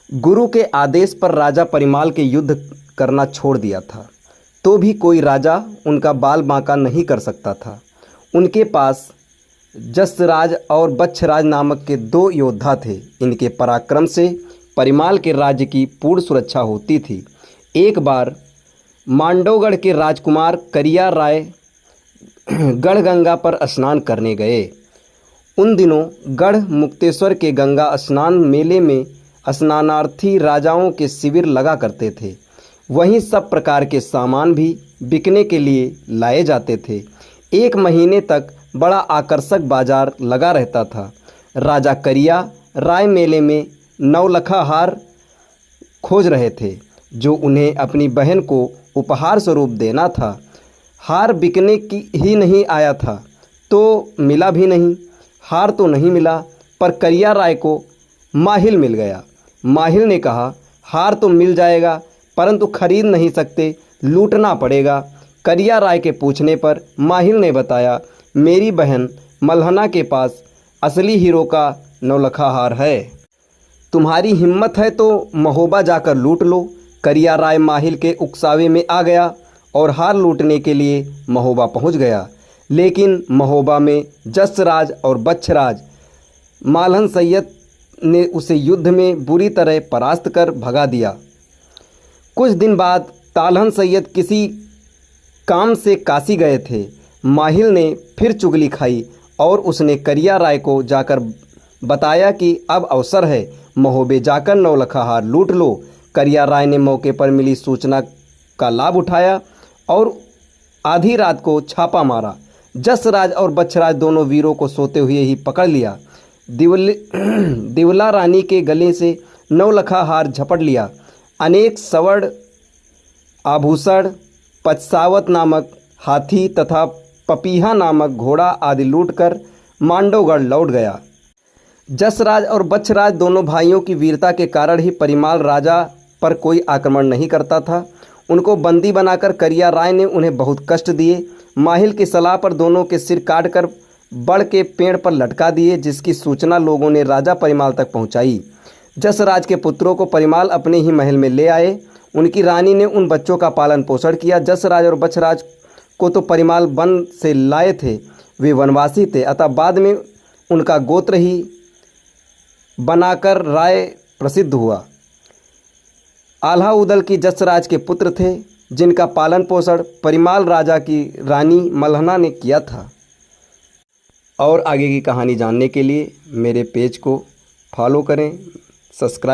गुरु के आदेश पर राजा परिमाल के युद्ध करना छोड़ दिया था, तो भी कोई राजा उनका बाल बांका नहीं कर सकता था। उनके पास जसराज और बच्छराज नामक के दो योद्धा थे। इनके पराक्रम से परिमाल के राज्य की पूर्ण सुरक्षा होती थी। एक बार मांडवगढ़ के राजकुमार करिया राय गढ़गंगा पर स्नान करने गए। उन दिनों गढ़ मुक्तेश्वर के गंगा स्नान मेले में स्नानार्थी राजाओं के शिविर लगा करते थे। वहीं सब प्रकार के सामान भी बिकने के लिए लाए जाते थे। एक महीने तक बड़ा आकर्षक बाजार लगा रहता था। राजा करिया राय मेले में नौलखा हार खोज रहे थे, जो उन्हें अपनी बहन को उपहार स्वरूप देना था। हार बिकने की ही नहीं आया था तो मिला भी नहीं। हार तो नहीं मिला, पर करिया राय को माहिल मिल गया। माहिल ने कहा, हार तो मिल जाएगा, परंतु खरीद नहीं सकते, लूटना पड़ेगा। करिया राय के पूछने पर माहिल ने बताया, मेरी बहन मल्हना के पास असली हीरो का नौलखा हार है। तुम्हारी हिम्मत है तो महोबा जाकर लूट लो। करिया राय माहिल के उकसावे में आ गया और हार लूटने के लिए महोबा पहुंच गया। लेकिन महोबा में जसराज और बच्छराज मालहन सैयद ने उसे युद्ध में बुरी तरह परास्त कर भगा दिया। कुछ दिन बाद तालहन सैयद किसी काम से काशी गए थे। माहिल ने फिर चुगली खाई और उसने करिया राय को जाकर बताया कि अब अवसर है, महोबे जाकर नौलखा हार लूट लो। करिया राय ने मौके पर मिली सूचना का लाभ उठाया और आधी रात को छापा मारा। जसराज और बच्छराज दोनों वीरों को सोते हुए ही पकड़ लिया। दिवला रानी के गले से नौलखा हार झपट लिया। अनेक स्वर्ण आभूषण, पचसावत नामक हाथी तथा पपीहा नामक घोड़ा आदि लूटकर मांडवगढ़ लौट गया। जसराज और बच्छराज दोनों भाइयों की वीरता के कारण ही परिमाल राजा पर कोई आक्रमण नहीं करता था। उनको बंदी बनाकर करिया राय ने उन्हें बहुत कष्ट दिए। माहिल की सलाह पर दोनों के सिर काटकर बड़ के पेड़ पर लटका दिए, जिसकी सूचना लोगों ने राजा परिमाल तक पहुंचाई। जसराज के पुत्रों को परिमाल अपने ही महल में ले आए। उनकी रानी ने उन बच्चों का पालन पोषण किया। जसराज और बच्छराज को तो परिमाल वन से लाए थे, वे वनवासी थे, अतः बाद में उनका गोत्र ही बनाकर राय प्रसिद्ध हुआ। आल्हा उदल की जसराज के पुत्र थे, जिनका पालन पोषण परिमाल राजा की रानी मल्हना ने किया था। और आगे की कहानी जानने के लिए मेरे पेज को फॉलो करें, सब्सक्राइब